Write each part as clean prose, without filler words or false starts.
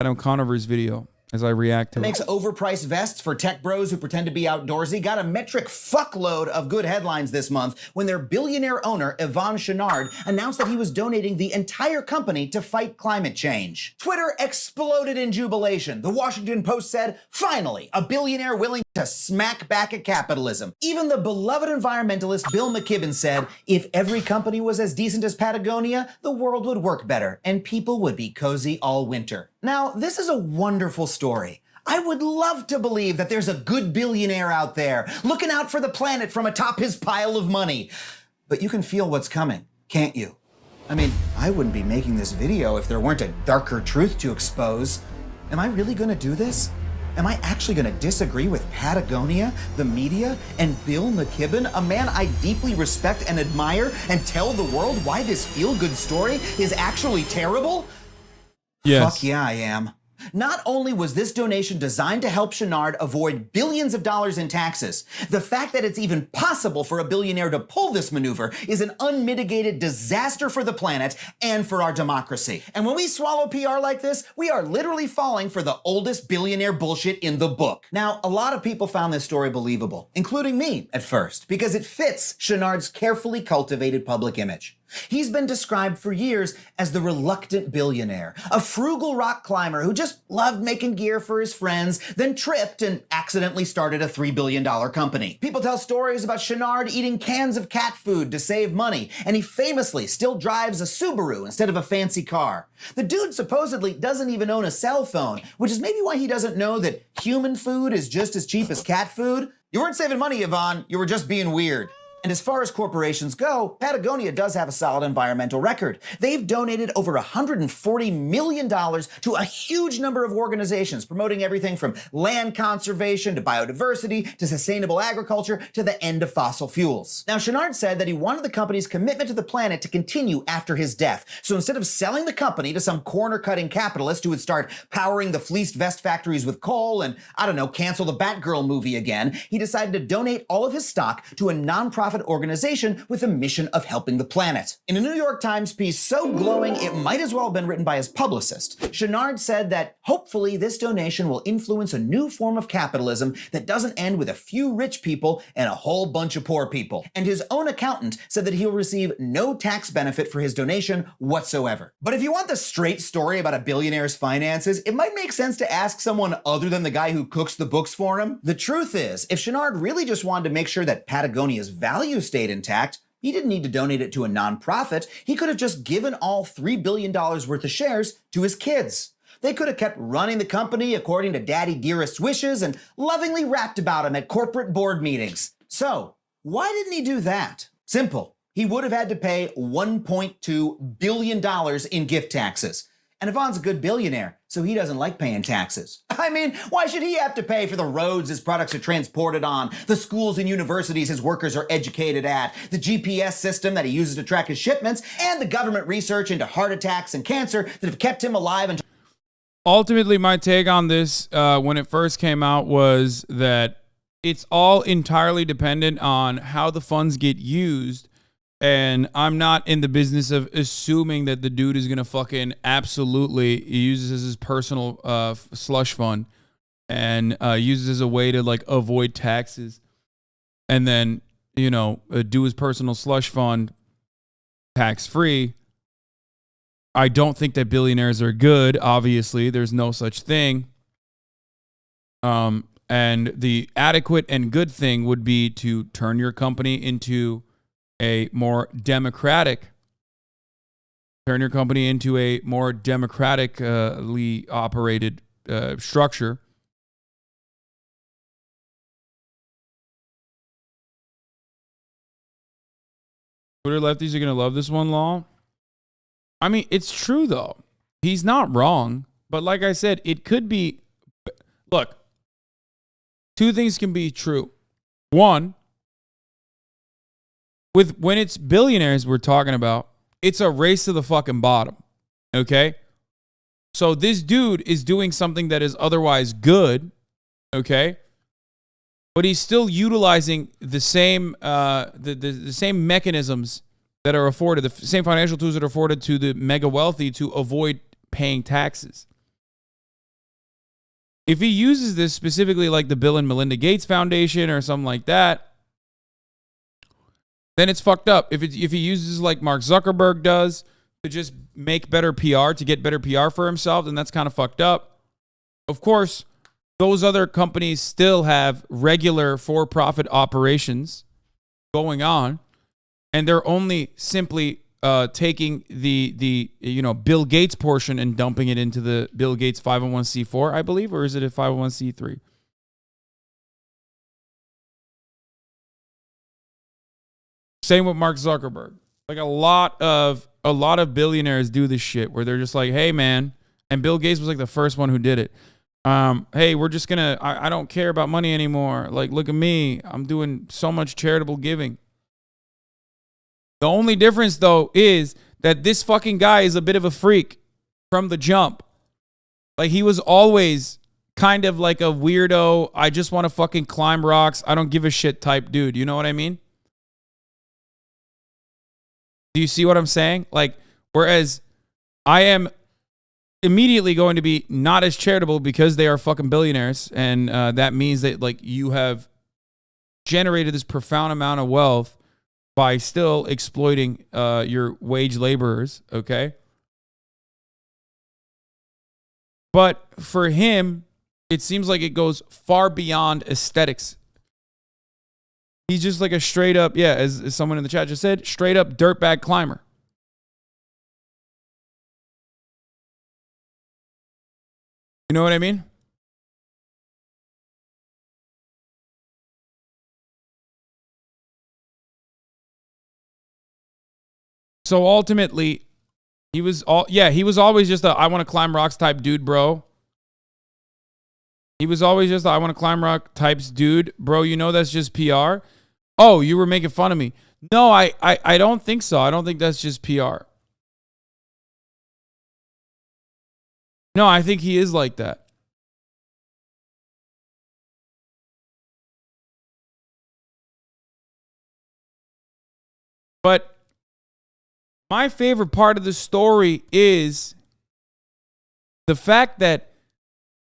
Adam Conover's video as I react to it. Makes overpriced vests for tech bros who pretend to be outdoorsy got a metric fuckload of good headlines this month when their billionaire owner, Yvon Chouinard, announced that he was donating the entire company to fight climate change. Twitter exploded in jubilation. The Washington Post said, finally, a billionaire willing to smack back at capitalism. Even the beloved environmentalist Bill McKibben said, if every company was as decent as Patagonia, the world would work better and people would be cozy all winter. Now, this is a wonderful story. I would love to believe that there's a good billionaire out there looking out for the planet from atop his pile of money. But you can feel what's coming, can't you? I mean, I wouldn't be making this video if there weren't a darker truth to expose. Am I really gonna do this? Am I actually gonna disagree with Patagonia, the media, and Bill McKibben, a man I deeply respect and admire, and tell the world why this feel-good story is actually terrible? Yes. Fuck yeah, I am. Not only was this donation designed to help Chouinard avoid billions of dollars in taxes, the fact that it's even possible for a billionaire to pull this maneuver is an unmitigated disaster for the planet and for our democracy. And when we swallow PR like this, we are literally falling for the oldest billionaire bullshit in the book. Now, a lot of people found this story believable, including me at first, because it fits Chouinard's carefully cultivated public image. He's been described for years as the reluctant billionaire, a frugal rock climber who just loved making gear for his friends, then tripped and accidentally started a $3 billion company. People tell stories about Chouinard eating cans of cat food to save money, and he famously still drives a Subaru instead of a fancy car. The dude supposedly doesn't even own a cell phone, which is maybe why he doesn't know that human food is just as cheap as cat food. You weren't saving money, Yvon, you were just being weird. And as far as corporations go, Patagonia does have a solid environmental record. They've donated over $140 million to a huge number of organizations, promoting everything from land conservation to biodiversity to sustainable agriculture to the end of fossil fuels. Now, Chouinard said that he wanted the company's commitment to the planet to continue after his death. So instead of selling the company to some corner-cutting capitalist who would start powering the fleeced vest factories with coal and, I don't know, cancel the Batgirl movie again, he decided to donate all of his stock to a nonprofit organization with a mission of helping the planet. In a New York Times piece so glowing it might as well have been written by his publicist, Chouinard said that hopefully this donation will influence a new form of capitalism that doesn't end with a few rich people and a whole bunch of poor people. And his own accountant said that he'll receive no tax benefit for his donation whatsoever. But if you want the straight story about a billionaire's finances, it might make sense to ask someone other than the guy who cooks the books for him. The truth is, if Chouinard really just wanted to make sure that Patagonia's value stayed intact, he didn't need to donate it to a nonprofit. He could have just given all $3 billion worth of shares to his kids. They could have kept running the company according to Daddy Dearest's wishes and lovingly rapped about him at corporate board meetings. So, why didn't he do that? Simple. He would have had to pay $1.2 billion in gift taxes. And Yvon's a good billionaire, so he doesn't like paying taxes. I mean, why should he have to pay for the roads his products are transported on, the schools and universities his workers are educated at, the GPS system that he uses to track his shipments, and the government research into heart attacks and cancer that have kept him alive until... Ultimately, my take on this when it first came out was that it's all entirely dependent on how the funds get used. And I'm not in the business of assuming that the dude is going to fucking absolutely use this as his personal slush fund and use it as a way to like avoid taxes and then, you know, do his personal slush fund tax free. I don't think that billionaires are good. Obviously, there's no such thing. And the adequate and good thing would be to turn your company into a more democratically operated structure. Twitter lefties are going to love this one, Law. I mean, it's true, though. He's not wrong. But like I said, it could be... Look, two things can be true. One, when it's billionaires we're talking about, it's a race to the fucking bottom, okay? So this dude is doing something that is otherwise good, okay? But he's still utilizing the same the same mechanisms that are afforded, the same financial tools that are afforded to the mega wealthy to avoid paying taxes. If he uses this specifically like the Bill and Melinda Gates Foundation or something like that, then it's fucked up. If he uses like Mark Zuckerberg does to just make better PR, to get better PR for himself, then that's kind of fucked up. Of course, those other companies still have regular for-profit operations going on, and they're only simply taking the Bill Gates portion and dumping it into the Bill Gates 501c4, I believe, or is it a 501c3? Same with Mark Zuckerberg. Like a lot of billionaires do this shit where they're just like, hey man, and Bill Gates was like the first one who did it. Hey, we're just gonna, I don't care about money anymore. Like, look at me. I'm doing so much charitable giving. The only difference, though, is that this fucking guy is a bit of a freak from the jump. Like, he was always kind of like a weirdo, I just want to fucking climb rocks, I don't give a shit type dude. You know what I mean? Do you see what I'm saying? Like, whereas I am immediately going to be not as charitable because they are fucking billionaires. And that means that, like, you have generated this profound amount of wealth by still exploiting your wage laborers, okay? But for him, it seems like it goes far beyond aesthetics. He's just like a straight up, yeah, as someone in the chat just said, straight up dirtbag climber. You know what I mean? So ultimately, he was always just a I want to climb rocks type dude, bro. He was always just a I want to climb rock types dude, bro. You know that's just PR. Oh, you were making fun of me. No, I don't think so. I don't think that's just PR. No, I think he is like that. But my favorite part of the story is the fact that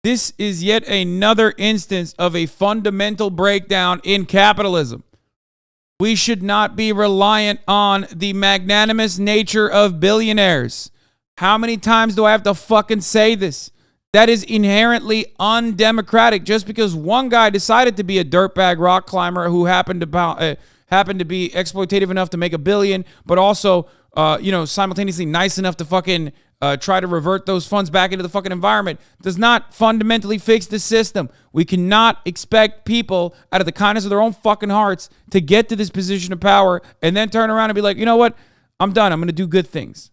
this is yet another instance of a fundamental breakdown in capitalism. We should not be reliant on the magnanimous nature of billionaires. How many times do I have to fucking say this? That is inherently undemocratic. Just because one guy decided to be a dirtbag rock climber who happened to be exploitative enough to make $1 billion, but also simultaneously nice enough to fucking try to revert those funds back into the fucking environment does not fundamentally fix the system. We cannot expect people out of the kindness of their own fucking hearts to get to this position of power and then turn around and be like, you know what? I'm done. I'm going to do good things.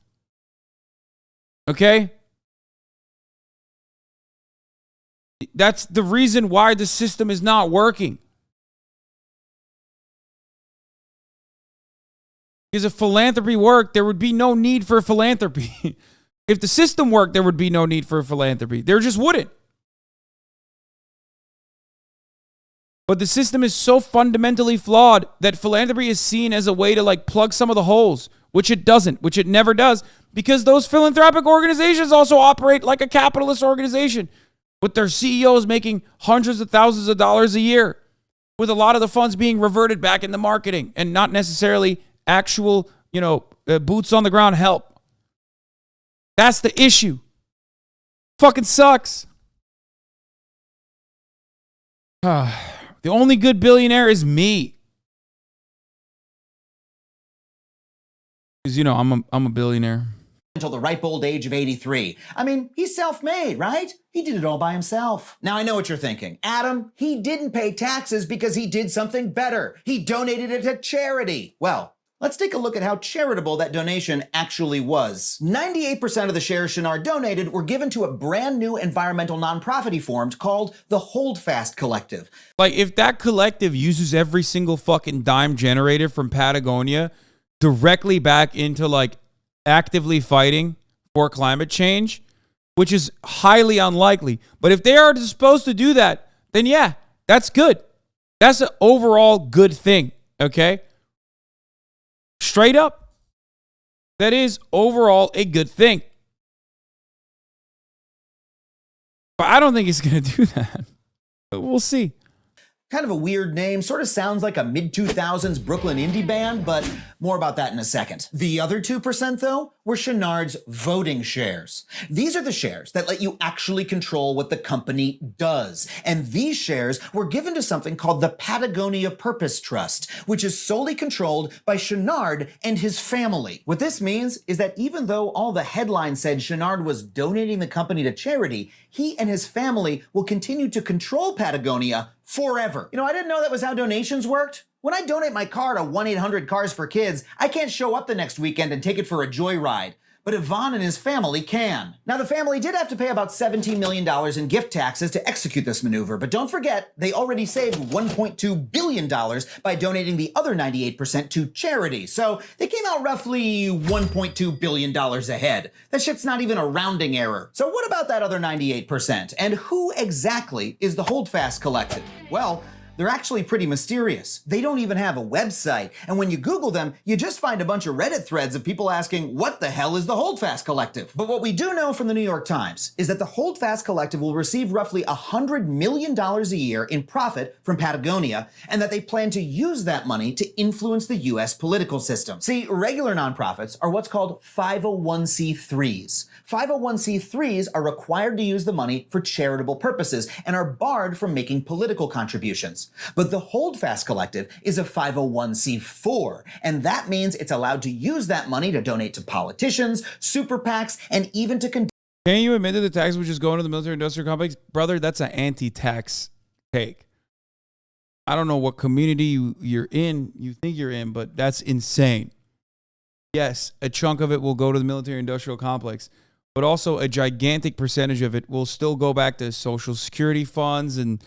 Okay? That's the reason why the system is not working. Because if philanthropy worked, there would be no need for philanthropy. If the system worked, there would be no need for philanthropy. There just wouldn't. But the system is so fundamentally flawed that philanthropy is seen as a way to like plug some of the holes, which it doesn't, which it never does, because those philanthropic organizations also operate like a capitalist organization with their CEOs making hundreds of thousands of dollars a year, with a lot of the funds being reverted back into marketing and not necessarily actual, boots on the ground help. That's the issue. Fucking sucks. The only good billionaire is me. Because, I'm a billionaire. Until the ripe old age of 83. I mean, he's self-made, right? He did it all by himself. Now, I know what you're thinking. Adam, he didn't pay taxes because he did something better. He donated it to charity. Well, let's take a look at how charitable that donation actually was. 98% of the shares Chenard donated were given to a brand new environmental nonprofit he formed called the Holdfast Collective. Like, if that collective uses every single fucking dime generated from Patagonia directly back into, like, actively fighting for climate change, which is highly unlikely. But if they are supposed to do that, then yeah, that's good. That's an overall good thing, okay? Straight up, that is overall a good thing. But I don't think he's going to do that. But we'll see. Kind of a weird name, sort of sounds like a mid-2000s Brooklyn indie band, but more about that in a second. The other 2%, though, were Chouinard's voting shares. These are the shares that let you actually control what the company does. And these shares were given to something called the Patagonia Purpose Trust, which is solely controlled by Chouinard and his family. What this means is that even though all the headlines said Chouinard was donating the company to charity, he and his family will continue to control Patagonia forever. You know, I didn't know that was how donations worked. When I donate my car to 1-800-CARS-FOR-KIDS, I can't show up the next weekend and take it for a joyride. But Ivan and his family can. Now, the family did have to pay about $17 million in gift taxes to execute this maneuver, but don't forget, they already saved $1.2 billion by donating the other 98% to charity. So they came out roughly $1.2 billion ahead. That shit's not even a rounding error. So what about that other 98%? And who exactly is the Holdfast Collective? Well, they're actually pretty mysterious. They don't even have a website. And when you Google them, you just find a bunch of Reddit threads of people asking, what the hell is the Holdfast Collective? But what we do know from the New York Times is that the Holdfast Collective will receive roughly $100 million a year in profit from Patagonia, and that they plan to use that money to influence the US political system. See, regular nonprofits are what's called 501c3s. 501c3s are required to use the money for charitable purposes and are barred from making political contributions. But the Holdfast Collective is a 501c4, and that means it's allowed to use that money to donate to politicians, super PACs, and even to conduct. Can you admit that the tax was just going to the military-industrial complex? Brother, that's an anti-tax take. I don't know what community you think you're in, but that's insane. Yes, a chunk of it will go to the military-industrial complex, but also a gigantic percentage of it will still go back to Social Security funds and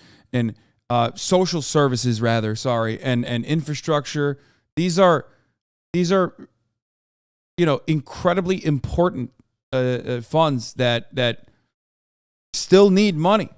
social services, and infrastructure. These are incredibly important funds that still need money.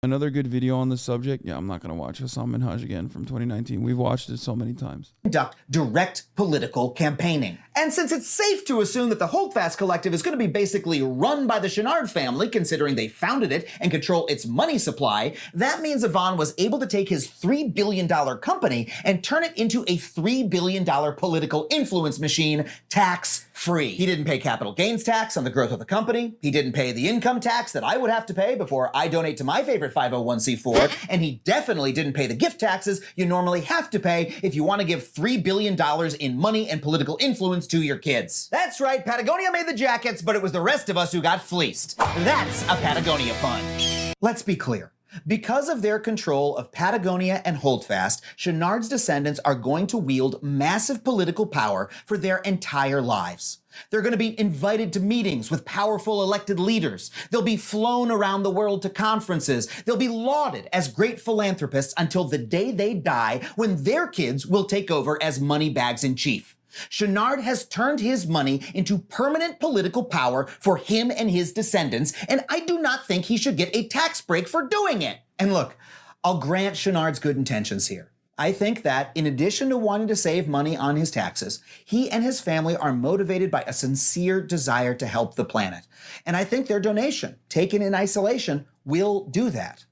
Another good video on this subject. Yeah, I'm not going to watch Hasan Minhaj again from 2019. We've watched it so many times. Conduct direct political campaigning. And since it's safe to assume that the Holdfast Collective is going to be basically run by the Chouinard family, considering they founded it and control its money supply, that means Ivan was able to take his $3 billion company and turn it into a $3 billion political influence machine, tax-free. He didn't pay capital gains tax on the growth of the company. He didn't pay the income tax that I would have to pay before I donate to my favorite 501c4, and he definitely didn't pay the gift taxes you normally have to pay if you want to give $3 billion in money and political influence to your kids. That's right, Patagonia made the jackets, but it was the rest of us who got fleeced. That's a Patagonia fund. Let's be clear. Because of their control of Patagonia and Holdfast, Chouinard's descendants are going to wield massive political power for their entire lives. They're going to be invited to meetings with powerful elected leaders. They'll be flown around the world to conferences. They'll be lauded as great philanthropists until the day they die, when their kids will take over as moneybags in chief. Chouinard has turned his money into permanent political power for him and his descendants, and I do not think he should get a tax break for doing it. And look, I'll grant Chouinard's good intentions here. I think that, in addition to wanting to save money on his taxes, he and his family are motivated by a sincere desire to help the planet. And I think their donation, taken in isolation, will do that.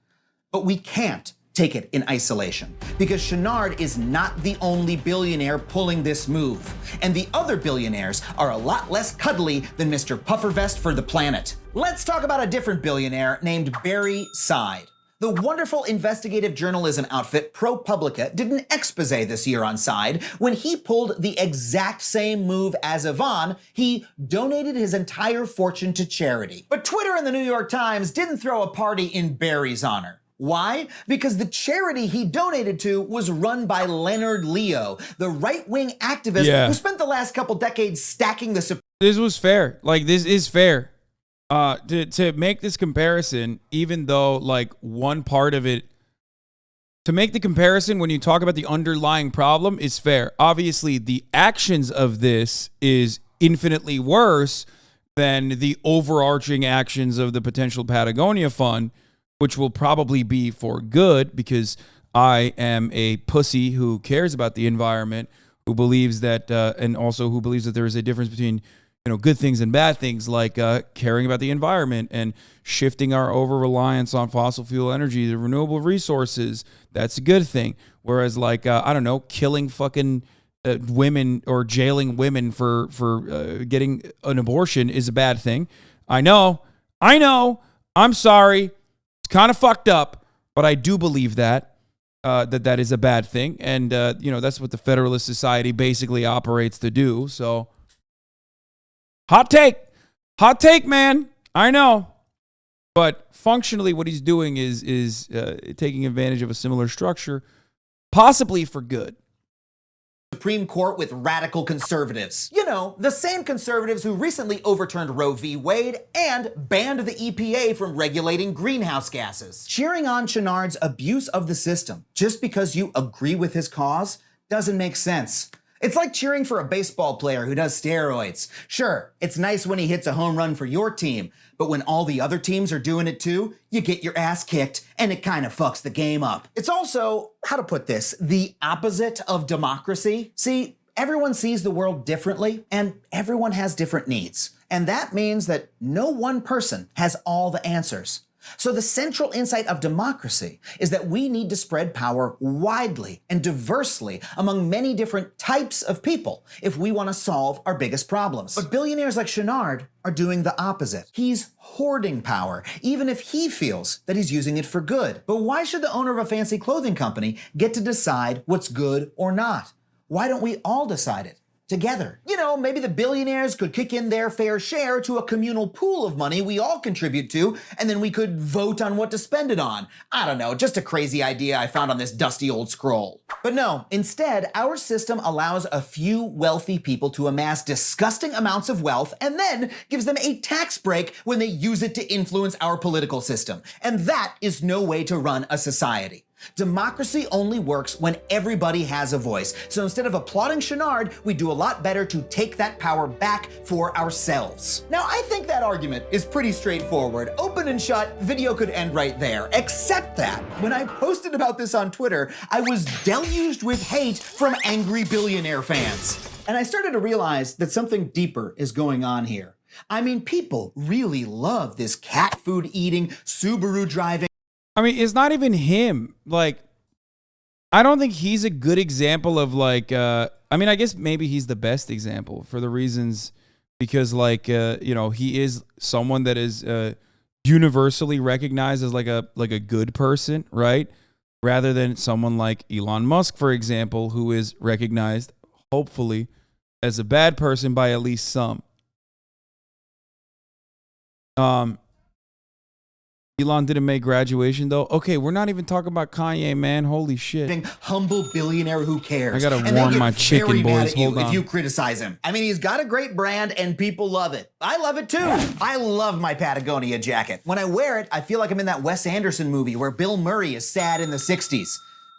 But we can't take it in isolation, because Chouinard is not the only billionaire pulling this move. And the other billionaires are a lot less cuddly than Mr. Puffervest for the planet. Let's talk about a different billionaire named Barry Side. The wonderful investigative journalism outfit ProPublica did an expose this year on Side when he pulled the exact same move as Ivan. He donated his entire fortune to charity. But Twitter and the New York Times didn't throw a party in Barry's honor. Why? Because the charity he donated to was run by Leonard Leo, the right-wing activist who spent the last couple decades stacking the... This was fair. Like, this is fair. To make this comparison, even though, like, one part of it... To make the comparison when you talk about the underlying problem is fair. Obviously, the actions of this is infinitely worse than the overarching actions of the potential Patagonia fund, which will probably be for good, because I am a pussy who cares about the environment, who believes that, and also who believes that there is a difference between good things and bad things, like caring about the environment and shifting our over-reliance on fossil fuel energy to renewable resources. That's a good thing. Whereas, like, I don't know, killing fucking women or jailing women for getting an abortion is a bad thing. I know. I'm sorry. It's kind of fucked up, but I do believe that that is a bad thing. And, that's what the Federalist Society basically operates to do. So, hot take, man. I know. But functionally, what he's doing is taking advantage of a similar structure, possibly for good. Supreme Court with radical conservatives. The same conservatives who recently overturned Roe v. Wade and banned the EPA from regulating greenhouse gases. Cheering on Chenard's abuse of the system just because you agree with his cause doesn't make sense. It's like cheering for a baseball player who does steroids. Sure, it's nice when he hits a home run for your team, but when all the other teams are doing it too, you get your ass kicked, and it kind of fucks the game up. It's also, how to put this, the opposite of democracy. See, everyone sees the world differently, and everyone has different needs. And that means that no one person has all the answers. So the central insight of democracy is that we need to spread power widely and diversely among many different types of people if we want to solve our biggest problems. But billionaires like Chenard are doing the opposite. He's hoarding power, even if he feels that he's using it for good. But why should the owner of a fancy clothing company get to decide what's good or not? Why don't we all decide it together? Maybe the billionaires could kick in their fair share to a communal pool of money we all contribute to, and then we could vote on what to spend it on. I don't know, just a crazy idea I found on this dusty old scroll. But no, instead, our system allows a few wealthy people to amass disgusting amounts of wealth and then gives them a tax break when they use it to influence our political system. And that is no way to run a society. Democracy only works when everybody has a voice. So instead of applauding Chenard, we do a lot better to take that power back for ourselves. Now, I think that argument is pretty straightforward. Open and shut, video could end right there. Except that when I posted about this on Twitter, I was deluged with hate from angry billionaire fans. And I started to realize that something deeper is going on here. I mean, people really love this cat food eating, Subaru driving. I mean, it's not even him. Like, I don't think he's a good example of I guess maybe he's the best example for the reasons because he is someone that is universally recognized as like a good person, right? Rather than someone like Elon Musk, for example, who is recognized, hopefully, as a bad person by at least some. Elon didn't make graduation, though. Okay, we're not even talking about Kanye, man. Holy shit. Humble billionaire who cares. I gotta warm my chicken, boys. Hold on. If you criticize him. I mean, he's got a great brand and people love it. I love it too. I love my Patagonia jacket. When I wear it, I feel like I'm in that Wes Anderson movie where Bill Murray is sad in the 60s.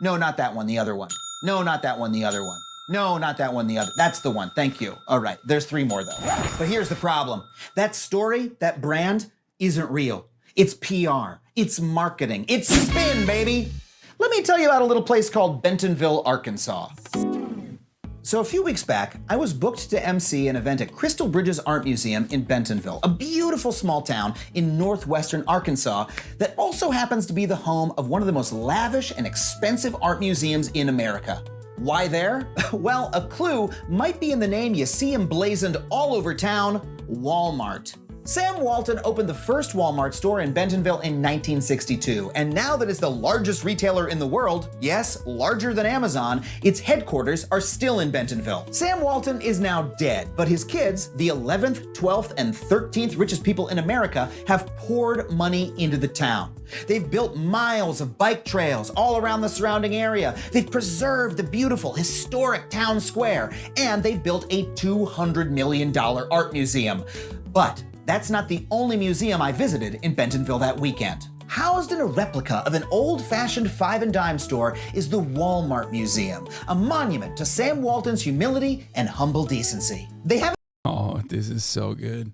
No, not that one, the other one. No, not that one, the other one. No, not that one, the other. That's the one. Thank you. All right, there's 3 more though. But here's the problem. That story, that brand, isn't real. It's PR, it's marketing, it's spin, baby. Let me tell you about a little place called Bentonville, Arkansas. So a few weeks back, I was booked to MC an event at Crystal Bridges Art Museum in Bentonville, a beautiful small town in northwestern Arkansas that also happens to be the home of one of the most lavish and expensive art museums in America. Why there? Well, a clue might be in the name you see emblazoned all over town, Walmart. Sam Walton opened the first Walmart store in Bentonville in 1962, and now that it's the largest retailer in the world, yes, larger than Amazon, its headquarters are still in Bentonville. Sam Walton is now dead, but his kids, the 11th, 12th, and 13th richest people in America, have poured money into the town. They've built miles of bike trails all around the surrounding area. They've preserved the beautiful, historic town square, and they've built a $200 million art museum. But that's not the only museum I visited in Bentonville that weekend. Housed in a replica of an old-fashioned 5 and dime store is the Walmart Museum, a monument to Sam Walton's humility and humble decency. They have Oh, this is so good.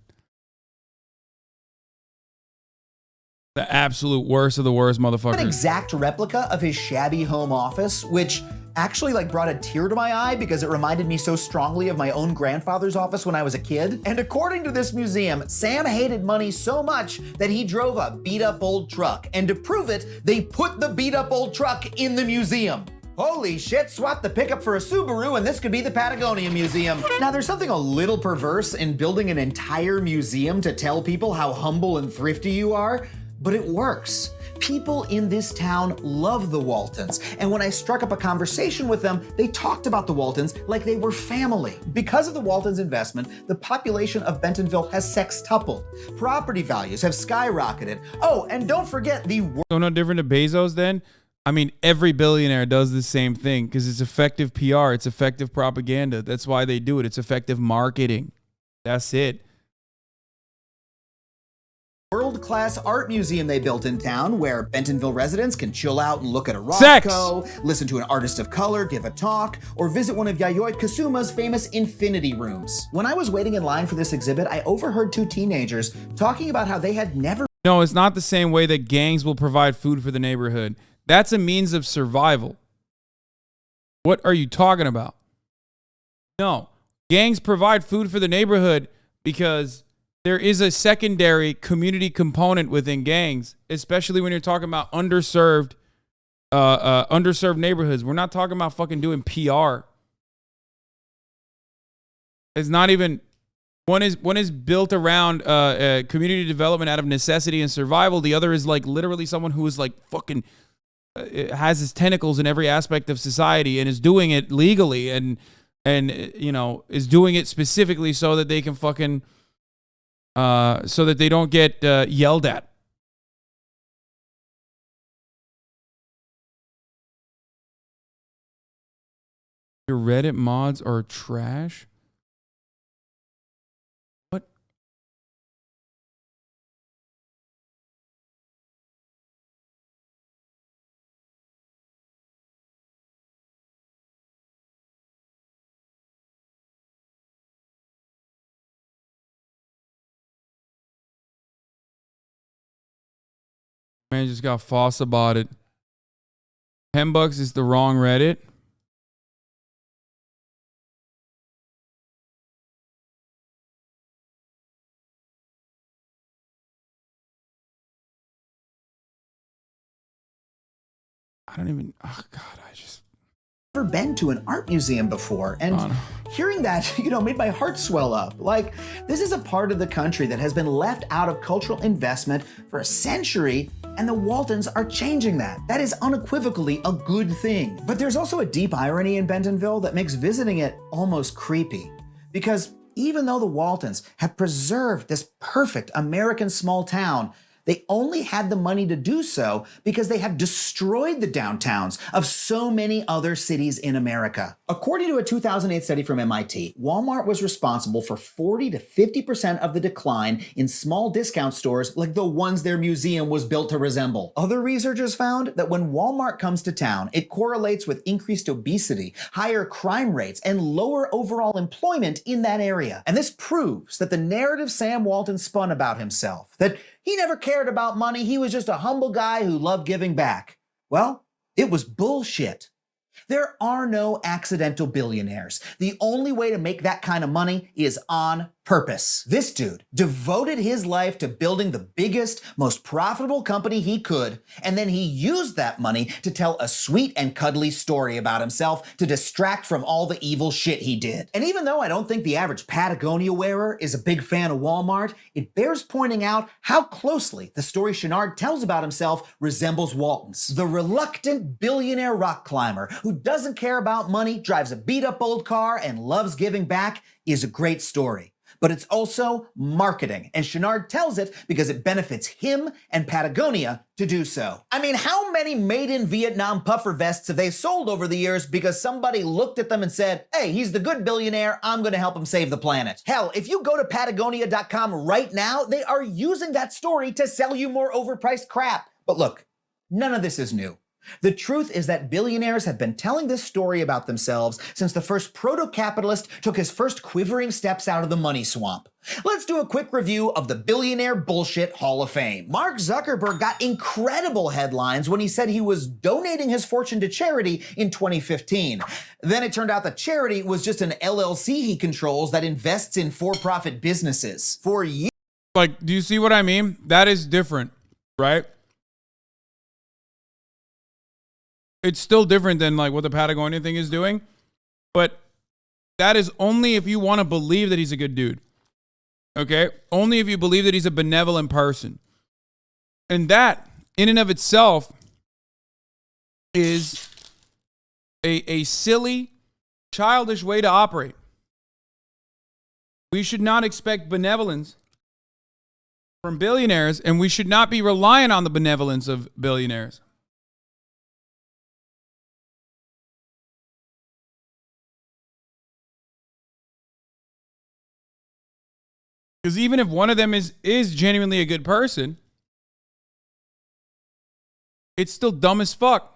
The absolute worst of the worst, motherfucker. an exact replica of his shabby home office, which actually like brought a tear to my eye because it reminded me so strongly of my own grandfather's office when I was a kid. And according to this museum, Sam hated money so much that he drove a beat-up old truck. And to prove it, they put the beat-up old truck in the museum. Holy shit, swap the pickup for a Subaru and this could be the Patagonia Museum. Now there's something a little perverse in building an entire museum to tell people how humble and thrifty you are, but it works. People in this town love the Waltons, and when I struck up a conversation with them, they talked about the Waltons like they were family. Because of the Waltons' investment, the population of Bentonville has sextupled. Property values have skyrocketed. Oh, and don't forget the... So no different to Bezos then? I mean, every billionaire does the same thing because it's effective PR. It's effective propaganda. That's why they do it. It's effective marketing. That's it. World-class art museum they built in town where Bentonville residents can chill out and look at a Rothko, listen to an artist of color give a talk, or visit one of Yayoi Kusuma's famous infinity rooms. When I was waiting in line for this exhibit, I overheard two teenagers talking about how they had never... No, it's not the same way that gangs will provide food for the neighborhood. That's a means of survival. What are you talking about? No, gangs provide food for the neighborhood because there is a secondary community component within gangs, especially when you're talking about underserved neighborhoods. We're not talking about fucking doing PR. It's not even one is built around community development out of necessity and survival. The other is like literally someone who is like fucking has his tentacles in every aspect of society and is doing it legally and you know is doing it specifically so that they can fucking so that they don't get yelled at. Your Reddit mods are trash. What? Man just got false about it. $10 is the wrong Reddit. I don't even, oh God, I just... never been to an art museum before, and hearing that, you know, made my heart swell up. Like, this is a part of the country that has been left out of cultural investment for a century, and the Waltons are changing that. That is unequivocally a good thing. But there's also a deep irony in Bentonville that makes visiting it almost creepy. Because even though the Waltons have preserved this perfect American small town, they only had the money to do so because they have destroyed the downtowns of so many other cities in America. According to a 2008 study from MIT, Walmart was responsible for 40 to 50% of the decline in small discount stores like the ones their museum was built to resemble. Other researchers found that when Walmart comes to town, it correlates with increased obesity, higher crime rates, and lower overall employment in that area. And this proves that the narrative Sam Walton spun about himself, that he never cared about money, he was just a humble guy who loved giving back. Well, it was bullshit. There are no accidental billionaires. The only way to make that kind of money is on purpose. This dude devoted his life to building the biggest, most profitable company he could, and then he used that money to tell a sweet and cuddly story about himself to distract from all the evil shit he did. And even though I don't think the average Patagonia wearer is a big fan of Walmart, it bears pointing out how closely the story Chenard tells about himself resembles Walton's. The reluctant billionaire rock climber who doesn't care about money, drives a beat-up old car, and loves giving back is a great story. But it's also marketing, and Chenard tells it because it benefits him and Patagonia to do so. I mean, how many made-in-Vietnam puffer vests have they sold over the years because somebody looked at them and said, hey, he's the good billionaire, I'm gonna help him save the planet? Hell, if you go to Patagonia.com right now, they are using that story to sell you more overpriced crap. But look, none of this is new. The truth is that billionaires have been telling this story about themselves since the first proto-capitalist took his first quivering steps out of the money swamp. Let's do a quick review of the Billionaire Bullshit Hall of Fame. Mark Zuckerberg got incredible headlines when he said he was donating his fortune to charity in 2015. Then it turned out the charity was just an LLC he controls that invests in for-profit businesses. For years. Like, do you see what I mean? That is different, right? It's still different than like what the Patagonia thing is doing, but that is only if you want to believe that he's a good dude. Okay? Only if you believe that he's a benevolent person. And that, in and of itself, is a silly, childish way to operate. We should not expect benevolence from billionaires, and we should not be reliant on the benevolence of billionaires. Because even if one of them is genuinely a good person, it's still dumb as fuck.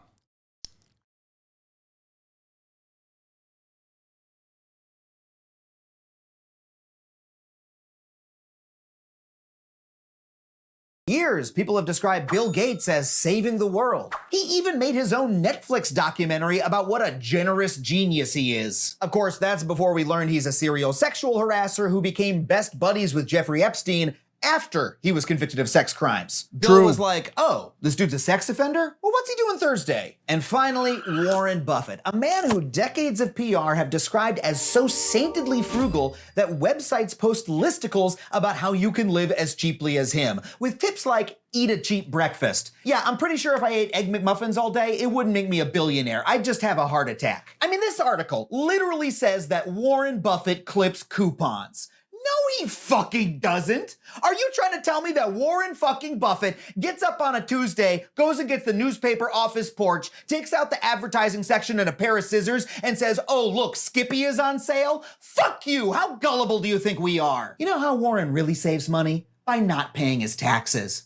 Years, people have described Bill Gates as saving the world. He even made his own Netflix documentary about what a generous genius he is. Of course, that's before we learned he's a serial sexual harasser who became best buddies with Jeffrey Epstein after he was convicted of sex crimes. Bill was like, oh, this dude's a sex offender? Well, what's he doing Thursday? And finally, Warren Buffett, a man who decades of PR have described as so saintedly frugal that websites post listicles about how you can live as cheaply as him, with tips like eat a cheap breakfast. Yeah, I'm pretty sure if I ate Egg McMuffins all day, it wouldn't make me a billionaire. I'd just have a heart attack. I mean, this article literally says that Warren Buffett clips coupons. No, he fucking doesn't. Are you trying to tell me that Warren fucking Buffett gets up on a Tuesday, goes and gets the newspaper off his porch, takes out the advertising section and a pair of scissors, and says, oh, look, Skippy is on sale? Fuck you. How gullible do you think we are? You know how Warren really saves money? By not paying his taxes.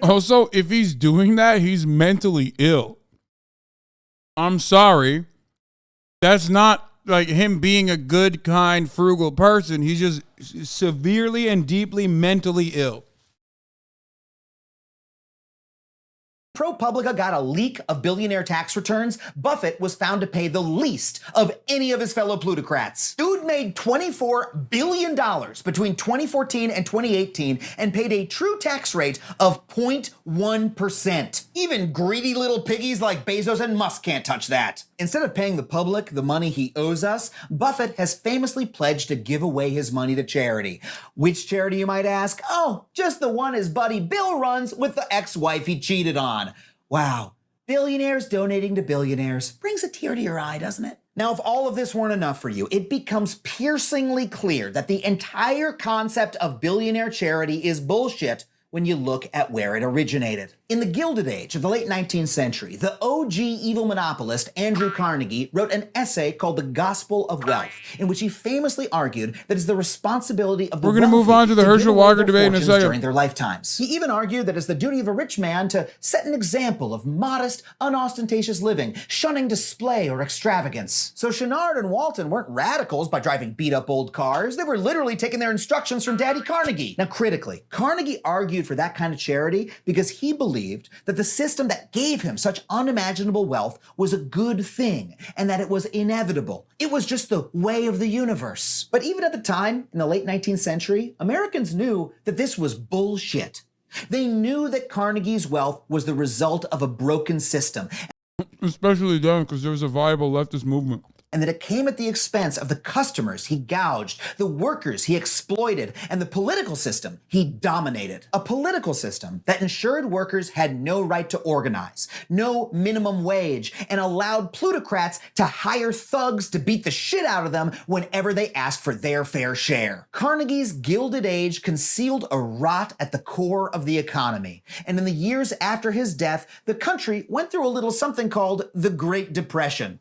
Also, if he's doing that, he's mentally ill. I'm sorry. That's not like him being a good, kind, frugal person. He's just severely and deeply mentally ill. ProPublica got a leak of billionaire tax returns, Buffett was found to pay the least of any of his fellow plutocrats. Dude made $24 billion between 2014 and 2018 and paid a true tax rate of 0.1%. Even greedy little piggies like Bezos and Musk can't touch that. Instead of paying the public the money he owes us, Buffett has famously pledged to give away his money to charity. Which charity, you might ask? Oh, just the one his buddy Bill runs with the ex-wife he cheated on. Wow, billionaires donating to billionaires brings a tear to your eye, doesn't it? Now, if all of this weren't enough for you, it becomes piercingly clear that the entire concept of billionaire charity is bullshit when you look at where it originated. In the Gilded Age of the late 19th century, the OG evil monopolist Andrew Carnegie wrote an essay called The Gospel of Wealth, in which he famously argued that it's the responsibility of the wealthy. We're going to move on to the Herschel Walker debate in a second. During their lifetimes. He even argued that it's the duty of a rich man to set an example of modest, unostentatious living, shunning display or extravagance. So Chenard and Walton weren't radicals by driving beat-up old cars. They were literally taking their instructions from Daddy Carnegie. Now, critically, Carnegie argued for that kind of charity because he believed that the system that gave him such unimaginable wealth was a good thing and that it was inevitable. It was just the way of the universe. But even at the time, in the late 19th century, Americans knew that this was bullshit. They knew that Carnegie's wealth was the result of a broken system. Especially then, because there was a viable leftist movement. And that it came at the expense of the customers he gouged, the workers he exploited, and the political system he dominated. A political system that ensured workers had no right to organize, no minimum wage, and allowed plutocrats to hire thugs to beat the shit out of them whenever they asked for their fair share. Carnegie's Gilded Age concealed a rot at the core of the economy. And in the years after his death, the country went through a little something called the Great Depression.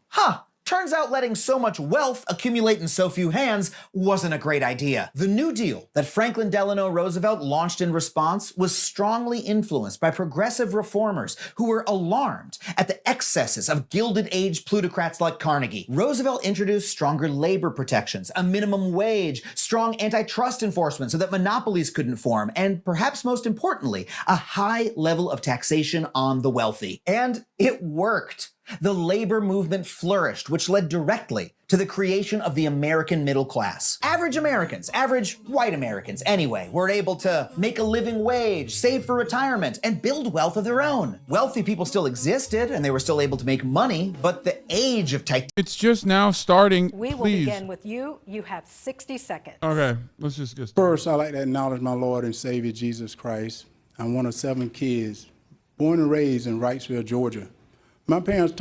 turns out letting so much wealth accumulate in so few hands wasn't a great idea. The New Deal that Franklin Delano Roosevelt launched in response was strongly influenced by progressive reformers who were alarmed at the excesses of Gilded Age plutocrats like Carnegie. Roosevelt introduced stronger labor protections, a minimum wage, strong antitrust enforcement so that monopolies couldn't form, and perhaps most importantly, a high level of taxation on the wealthy. And it worked. The labor movement flourished, which led directly to the creation of the American middle class. Average Americans, average white Americans anyway, were able to make a living wage, save for retirement, and build wealth of their own. Wealthy people still existed, and they were still able to make money, but the age of It's just now starting. We will Please. begin with you. You have 60 seconds. Okay, let's just get started. First, I'd like to acknowledge my Lord and Savior, Jesus Christ. I'm one of 7 kids, born and raised in Wrightsville, Georgia. My parents taught